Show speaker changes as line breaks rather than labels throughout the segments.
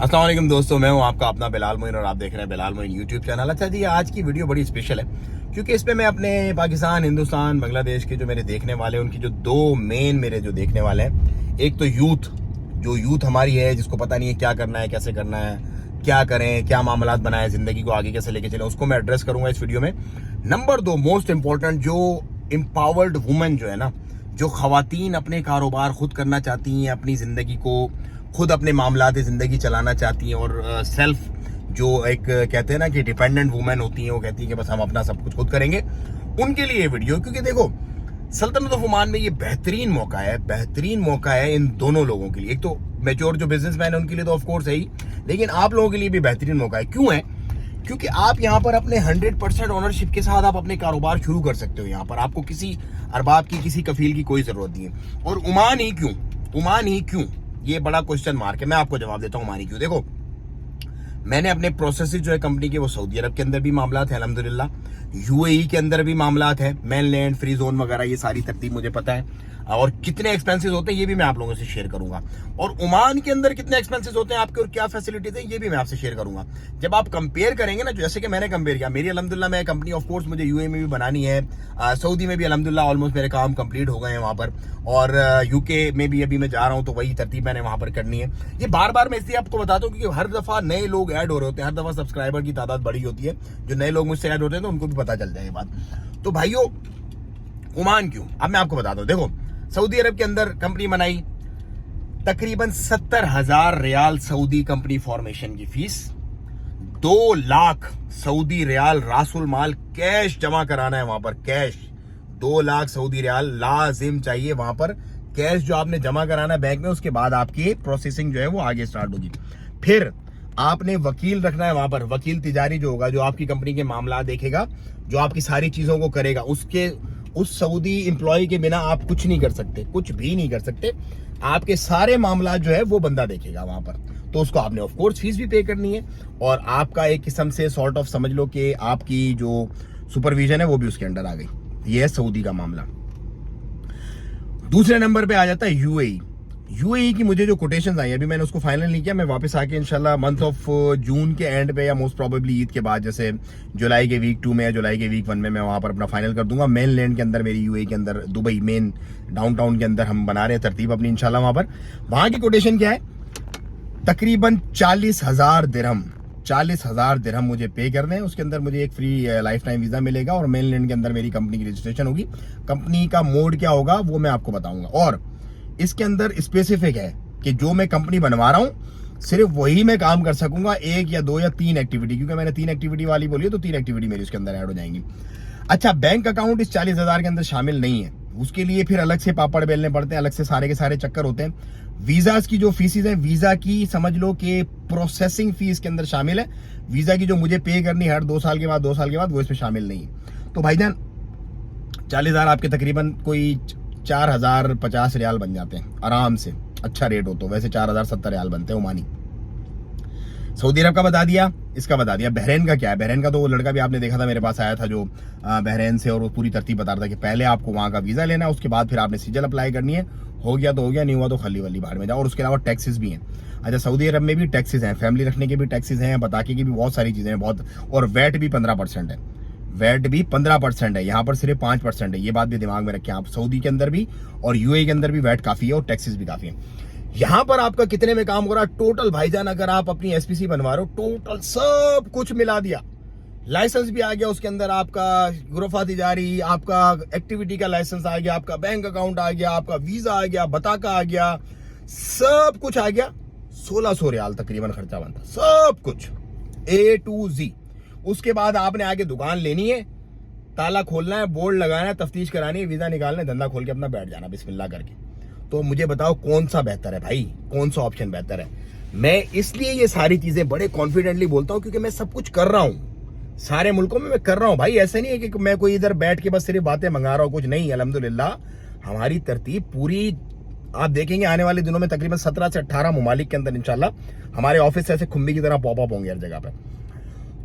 अस्सलाम वालेकुम दोस्तों, मैं हूं आपका अपना बिलाल मोइन और आप देख रहे हैं बिलाल मोइन यूट्यूब चैनल। अच्छा जी, आज की वीडियो बड़ी स्पेशल है क्योंकि इसमें मैं अपने पाकिस्तान, हिंदुस्तान, बांग्लादेश के जो मेरे देखने वाले हैं उनकी जो दो मेन मेरे जो देखने वाले हैं, एक तो यूथ हमारी है जिसको पता नहीं है क्या करना है, कैसे करना है, क्या करें, क्या मामलात बनाए, जिंदगी को आगे कैसे लेके चले, उसको मैं एड्रेस करूंगा इस वीडियो में। नंबर दो, मोस्ट इंपॉर्टेंट, जो एम्पावर्ड वुमेन जो है ना, जो खवातीन अपने कारोबार खुद करना चाहती हैं, अपनी जिंदगी को खुद अपने मामलात जिंदगी चलाना चाहती हैं और सेल्फ जो एक कहते हैं ना कि डिपेंडेंट वुमेन होती हैं, वो कहती हैं कि बस हम अपना सब कुछ खुद करेंगे, उनके लिए ये वीडियो। क्योंकि देखो, सल्तनत ऑफ ओमान में ये बेहतरीन मौका है इन दोनों लोगों के लिए। एक तो मैच्योर जो बिजनेसमैन है उनके लिए तो ऑफ कोर्स है ही, लेकिन आप लोगों के लिए भी बेहतरीन मौका है। क्यों है? क्योंकि आप यहाँ पर अपने 100% ओनरशिप के साथ आप अपने कारोबार शुरू कर सकते हो। यहाँ पर आपको किसी अरबाब की, किसी कफील की कोई जरूरत नहीं है। और ओमान ही क्यों, ये बड़ा क्वेश्चन मार्क है। मैं आपको जवाब देता हूँ ओमान ही क्यों। देखो, मैंने अपने प्रोसेसेस जो है कंपनी के, वो सऊदी अरब के अंदर भी मामलात है अल्हम्दुलिल्लाह, यूएई के अंदर भी मामलात है, मेनलैंड, फ्री जोन वगैरह, ये सारी तरतीब मुझे पता है। और कितने एक्सपेंसेस होते हैं ये भी मैं आप लोगों से शेयर करूंगा। और ओमान के अंदर कितने एक्सपेंसेस होते हैं आपके और क्या फैसिलिटीज है ये भी मैं आपसे शेयर करूंगा। जब आप कंपेयर करेंगे ना, जैसे कि मैंने कंपेयर किया, मेरी अल्हम्दुलिल्लाह मैं कंपनी ऑफ कोर्स मुझे यूएई में भी बनानी है, सऊदी में भी अल्हम्दुलिल्लाह ऑलमोस्ट मेरे काम कंप्लीट हो गए हैं वहां पर, और यूके में भी अभी मैं जा रहा हूं, तो वही तरतीब मैंने वहां पर करनी है। ये बार बार मैं इसलिए आपको बताता हूँ क्योंकि हर दफा नए लोग ऐड हो रहे होते हैं, हर दफा सब्सक्राइबर की तादाद बड़ी होती है, जो नए लोग मुझसे ऐड होते हैं तो उनको भी पता चल जाए ये बात। तो भाइयों, ओमान क्यों, अब मैं आपको बताता हूँ। देखो, सऊदी अरब के अंदर कंपनी बनाई, तकरीबन 70,000 रियाल सऊदी कंपनी फॉर्मेशन की फीस, 2 लाख सऊदी रियाल रासुल माल कैश जमा कराना है वहां पर। कैश 2 लाख सऊदी रियाल लाजिम चाहिए वहां पर, कैश जो आपने जमा कराना है बैंक में, उसके बाद आपकी प्रोसेसिंग जो है वो आगे स्टार्ट होगी। फिर आपने वकील रखना है वहां पर, वकील तिजारी जो होगा, जो आपकी कंपनी के मामला देखेगा, जो आपकी सारी चीजों को करेगा। उस सऊदी एम्प्लॉय के बिना आप कुछ नहीं कर सकते, कुछ भी नहीं कर सकते। आपके सारे मामला जो है वो बंदा देखेगा वहां पर, तो उसको आपने ऑफ कोर्स फीस भी पे करनी है, और आपका एक किस्म से सॉर्ट ऑफ समझ लो कि आपकी जो सुपरविजन है वो भी उसके अंडर आ गई। ये है सऊदी का मामला। दूसरे नंबर पे आ जाता है यूएई की मुझे जो कोटेशंस आई, अभी मैंने उसको फाइनल नहीं किया, मैं वापस आके इंशाल्लाह मंथ ऑफ जून के एंड पे या मोस्ट प्रोबेबली ईद के बाद, जैसे जुलाई के वीक 2 में या जुलाई के वीक 1 में मैं वहां पर अपना फाइनल कर दूंगा। मेन लैंड के अंदर मेरी यूएई के अंदर, दुबई मेन डाउनटाउन के अंदर हम बना रहे हैं तरतीब अपनी इंशाल्लाह वहां पर। वहां की कोटेशन क्या है? तकरीबन 40,000 दिरहम मुझे पे करने हैं। उसके अंदर मुझे एक फ्री लाइफ टाइम वीजा मिलेगा और मेन लैंड के अंदर मेरी कंपनी की रजिस्ट्रेशन होगी। कंपनी का मोड क्या होगा वो मैं आपको बताऊंगा। और इसके अंदर स्पेसिफिक है कि जो मैं कंपनी बनवा रहा हूं सिर्फ वही मैं काम कर सकूंगा, 1 या 2 या 3 एक्टिविटी, क्योंकि मैंने 3 एक्टिविटी वाली बोली है तो 3 एक्टिविटी मेरी उसके अंदर ऐड हो जाएंगी। अच्छा, बैंक अकाउंट इस 40,000 के अंदर शामिल नहीं है, उसके लिए फिर अलग से पापड़ बेलने पड़ते हैं, अलग से सारे के सारे चक्कर होते हैं। वीजास की जो फीसिस है, वीजा की समझ लो कि प्रोसेसिंग फीस के अंदर शामिल है, वीजा की जो मुझे पे करनी है हर 2 साल के बाद वो इसमें शामिल नहीं है। तो भाईजान 40,000 आपके तकरीबन कोई 4,050 रियाल बन जाते हैं आराम से, अच्छा रेट हो तो। वैसे 4,070 रियाल बनते हैं ओमानी। सऊदी अरब का बता दिया, इसका बता दिया। बहरीन का क्या है? बहरीन का तो वो लड़का भी आपने देखा था, मेरे पास आया था जो बहरीन से, और वो पूरी तरतीब बता रहा था कि पहले आपको वहां का वीजा लेना है, उसके बाद फिर आपने सीजल अप्लाई करनी है, हो गया तो हो गया, नहीं हुआ तो खली वली बाहर में जाओ। और उसके अलावा टैक्सेस भी हैं। अच्छा, सऊदी अरब में भी टैक्सेस हैं, फैमिली रखने के भी टैक्सेस हैं, बताके की भी बहुत सारी चीजें हैं बहुत, और वैट भी 15% है। वैट भी 15% है, यहाँ पर सिर्फ 5% है। ये बात भी दिमाग में रखें आप। सऊदी के अंदर भी और यूएई के अंदर भी वैट काफी है और टैक्सेस भी काफी है। यहाँ पर आपका कितने में काम हो रहा है टोटल भाईजान? अगर आप अपनी एसपीसी बनवा रहे हो, टोटल सब कुछ मिला दिया, लाइसेंस भी आ गया उसके अंदर, आपका गुरफा तिजारी, आपका एक्टिविटी का लाइसेंस आ गया, आपका बैंक अकाउंट आ गया, आपका वीजा आ गया, बताका आ गया, सब कुछ आ गया। 1,600 रियाल तकरीबन खर्चा बनता, सब कुछ A to Z। उसके बाद आपने आगे दुकान लेनी है, ताला खोलना है, बोर्ड लगाना है, तफ्तीश करानी है, वीजा निकालना है, धंधा खोल के अपना बैठ जाना बिस्मिल्लाह करके। तो मुझे बताओ कौन सा बेहतर है भाई, कौन सा ऑप्शन बेहतर है? मैं इसलिए ये सारी चीजें बड़े कॉन्फिडेंटली बोलता हूं क्योंकि मैं सब कुछ कर रहा हूं, सारे मुल्कों में मैं कर रहा हूं भाई। ऐसे नहीं है कि मैं कोई इधर बैठ के बस सिर्फ बातें मंगा रहा हूं, कुछ नहीं। अल्हम्दुलिल्लाह हमारी तरतीब पूरी, आप देखेंगे आने वाले दिनों में तकरीबन 17 से 18 ममालिक के अंदर इंशाल्लाह हमारे ऑफिस ऐसे खुम्बी की तरह पॉपअप होंगे हर जगह पे।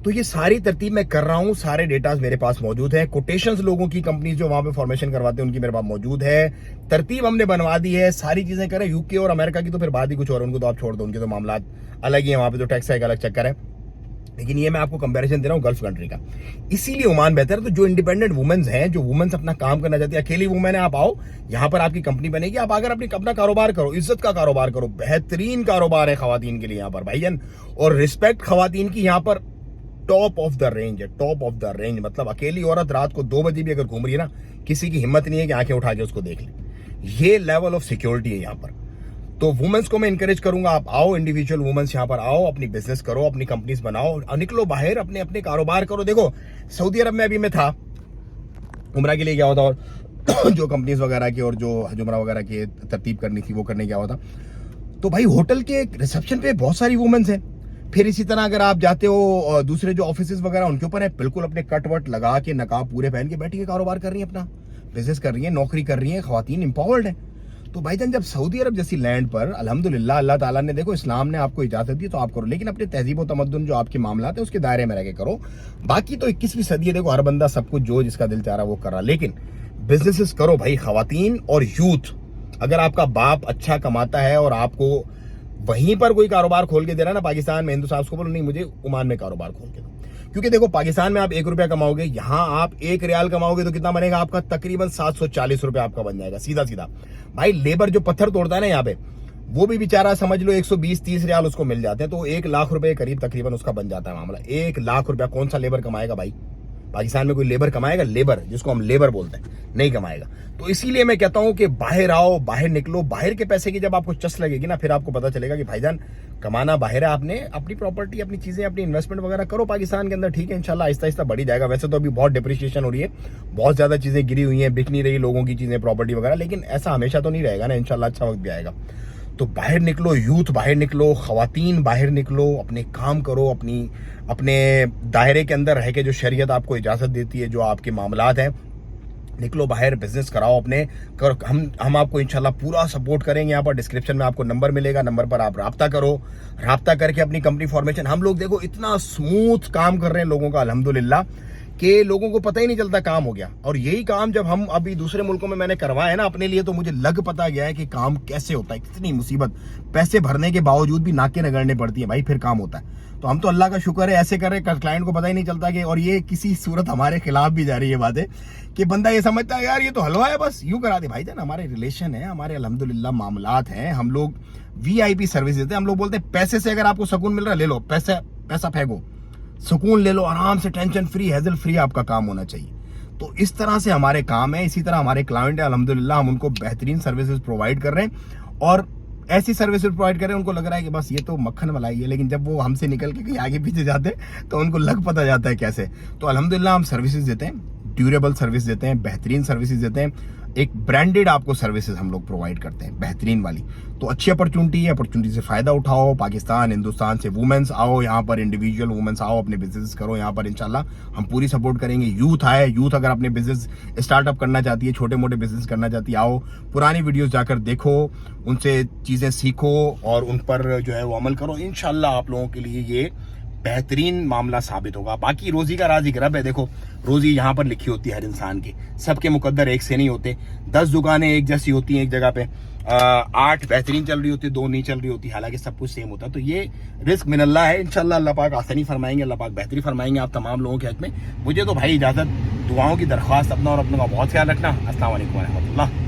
तो ये सारी तरतीब मैं कर रहा हूँ, सारे डेटाज मेरे पास मौजूद है, कोटेशंस लोगों की कंपनी जो वहां पे फॉर्मेशन करवाते हैं उनकी मेरे पास मौजूद है, तरतीब हमने बनवा दी है, सारी चीजें करें। यूके और अमेरिका की तो फिर बात ही कुछ और, उनको तो आप छोड़ दो, उनके तो मामला अलग ही है, वहां पे तो टैक्स का एक अलग चक्कर है। लेकिन ये मैं आपको कंपैरिजन दे रहा हूँ गल्फ कंट्री का, इसीलिए ओमान बेहतर है। तो जो इंडिपेंडेंट वुमेन्स हैं, जो वुमेन्स अपना काम करना चाहती है, अकेली वुमेन है, आप आओ यहाँ पर, आपकी कंपनी बनेगी, आप आकर अपना कारोबार करो, इज्जत का कारोबार करो, बेहतरीन कारोबार है खवातीन के लिए यहाँ पर भाईजान, और रिस्पेक्ट खवातीन की यहाँ पर टॉप ऑफ द रेंज है, टॉप ऑफ द रेंज। मतलब अकेली औरत रात को 2 बजे भी अगर घूम रही है ना, किसी की हिम्मत नहीं है कि आंखें उठा के उसको देख ले। ये लेवल ऑफ सिक्योरिटी है यहाँ पर। तो वुमेन्स को मैं इंकरेज करूंगा, आप आओ, इंडिविजुअल वुमेन्स यहाँ पर आओ, अपनी बिजनेस करो, अपनी कंपनीज बनाओ और निकलो बाहर, अपने अपने कारोबार करो। देखो सऊदी अरब में अभी मैं था, उम्रा के लिए गया हुआ था, और जो कंपनीज वगैरह की और जो हज उम्रा वगैरह की तरतीब करनी थी वो करने गया हुआ था। तो भाई होटल के रिसेप्शन पे बहुत सारी वुमेन्स हैं। फिर इसी तरह अगर आप जाते हो दूसरे जो ऑफिसेज वगैरह उनके ऊपर है, बिल्कुल अपने कट वट लगा के, नकाब पूरे पहन के बैठी के कारोबार कर रही है, अपना बिजनेस कर रही है, नौकरी कर रही है, खवातीन एम्पावर्ड है। तो भाईजान जब सऊदी अरब जैसी लैंड पर अल्हम्दुलिल्लाह अल्लाह ताला ने, देखो इस्लाम ने आपको इजाजत दी तो आप करो, लेकिन अपने तहजीब और तमद्दुन जो आपके मामला है उसके दायरे में रह के करो। बाकी तो 21वीं सदी है, देखो हर बंदा सब कुछ जो जिसका दिल चाह रहा वो कर रहा, लेकिन बिजनेसेस करो भाई। खवातीन और यूथ, अगर आपका बाप अच्छा कमाता है और आपको वहीं पर कोई कारोबार खोल के दे रहा है ना पाकिस्तान में, हिंदू साहब को बोलो नहीं मुझे ओमान में कारोबार खोल के दो, क्योंकि देखो पाकिस्तान में आप 1 रुपया कमाओगे, यहाँ आप 1 रियाल कमाओगे तो कितना बनेगा आपका, तकरीबन 740 रुपया आपका बन जाएगा सीधा सीधा। भाई लेबर जो पत्थर तोड़ता है ना यहाँ पे, वो भी बेचारा समझ लो 120-30 रियाल उसको मिल जाते हैं, तो 1 लाख रुपए करीब तकरीबन उसका बन जाता है मामला। 1 लाख रुपया कौन सा लेबर कमाएगा भाई? पाकिस्तान में कोई लेबर कमाएगा? लेबर जिसको हम लेबर बोलते हैं, नहीं कमाएगा। तो इसीलिए मैं कहता हूं कि बाहर आओ, बाहर निकलो। बाहर के पैसे की जब आपको चस लगेगी ना, फिर आपको पता चलेगा कि भाईजान कमाना बाहर है, आपने अपनी प्रॉपर्टी, अपनी चीजें, अपनी इन्वेस्टमेंट वगैरह करो पाकिस्तान के अंदर, ठीक है, इंशाल्लाह आहिस्ता आहिस्ता बढ़ी जाएगा। वैसे तो अभी बहुत डिप्रिसिएशन हो रही है, बहुत ज्यादा चीजें गिरी हुई हैं, बिक नहीं रही लोगों की चीजें, प्रॉपर्टी वगैरह, लेकिन ऐसा हमेशा तो नहीं रहेगा ना, इंशाल्लाह अच्छा वक्त भी आएगा। तो बाहर निकलो, यूथ बाहर निकलो, खवातीन बाहर निकलो, अपने काम करो, अपने दायरे के अंदर रह के जो शरीयत आपको इजाजत देती है, जो आपके मामलात हैं, निकलो बाहर, बिजनेस कराओ अपने हम आपको इंशाल्लाह पूरा सपोर्ट करेंगे। यहाँ पर डिस्क्रिप्शन में आपको नंबर मिलेगा, नंबर पर आप राब्ता करो, राब्ता करके अपनी कंपनी फॉर्मेशन। हम लोग देखो इतना स्मूथ काम कर रहे हैं लोगों का अल्हम्दुलिल्लाह, कि लोगों को पता ही नहीं चलता काम हो गया। और यही काम जब हम अभी दूसरे मुल्कों में मैंने करवाया है ना अपने लिए, तो मुझे लग पता गया है कि काम कैसे होता है, कितनी मुसीबत, पैसे भरने के बावजूद भी नाके रगड़ने पड़ती है भाई, फिर काम होता है। तो हम तो अल्लाह का शुक्र है ऐसे कर रहे हैं, क्लाइंट को पता ही नहीं चलता कि, और ये किसी सूरत हमारे खिलाफ भी जा रही है बातें, कि बंदा ये समझता है यार ये तो हलवा है, बस यूं करा दे। भाई जान हमारे रिलेशन है, हमारे अल्हम्दुलिल्लाह मामलात हैं, हम लोग VIP सर्विस देते हैं। हम लोग बोलते हैं पैसे से अगर आपको सुकून मिल रहा है ले लो, पैसा फेंको, सुकून ले लो, आराम से, टेंशन फ्री, हैजल फ्री आपका काम होना चाहिए। तो इस तरह से हमारे काम है, इसी तरह हमारे क्लाइंट है, अल्हम्दुलिल्लाह हम उनको बेहतरीन सर्विसेज प्रोवाइड कर रहे हैं, और ऐसी सर्विसेज प्रोवाइड कर रहे हैं उनको लग रहा है कि बस ये तो मक्खन मलाई है, लेकिन जब वो हमसे निकल के कहीं आगे पीछे जाते हैं तो उनको लग पता जाता है कैसे। तो अल्हम्दुलिल्लाह हम सर्विसेज देते हैं, ड्यूरेबल सर्विस देते हैं, बेहतरीन सर्विसेज देते हैं, एक ब्रांडेड आपको सर्विसेज हम लोग प्रोवाइड करते हैं, बेहतरीन वाली। तो अच्छी अपॉर्चुनिटी है, अपॉर्चुनिटी से फायदा उठाओ। पाकिस्तान, हिंदुस्तान से वुमेन्स आओ यहाँ पर, इंडिविजुअल वुमेन्स आओ, अपने बिजनेस करो यहाँ पर, इंशाल्लाह हम पूरी सपोर्ट करेंगे। यूथ आए, यूथ अगर अपने बिजनेस स्टार्टअप करना चाहती है, छोटे मोटे बिजनेस करना चाहती है, आओ पुरानी वीडियोस जाकर देखो, उनसे चीजें सीखो और उन पर जो है वो अमल करो। इंशाल्लाह आप लोगों के लिए ये बेहतरीन मामला साबित होगा। बाकी रोजी का राज एक रब है, देखो रोजी यहाँ पर लिखी होती है हर इंसान की, सबके मुकद्दर एक से नहीं होते। 10 दुकानें एक जैसी होती हैं एक जगह पे, 8 बेहतरीन चल रही होती, 2 नहीं चल रही होती, हालांकि सब कुछ सेम होता है। तो ये रिस्क मिनल्लाह है, इंशाल्लाह अल्लाह पाक आसानी फरमाएंगे, अल्लाह पाक बेहतरी फरमाएंगे आप तमाम लोगों के हक में। मुझे तो भाई इजाजत, दुआओं की दरख्वास्त, अपना और अपनों का बहुत ख्याल रखना। अस्सलाम वालेकुम व रहमतुल्लाह।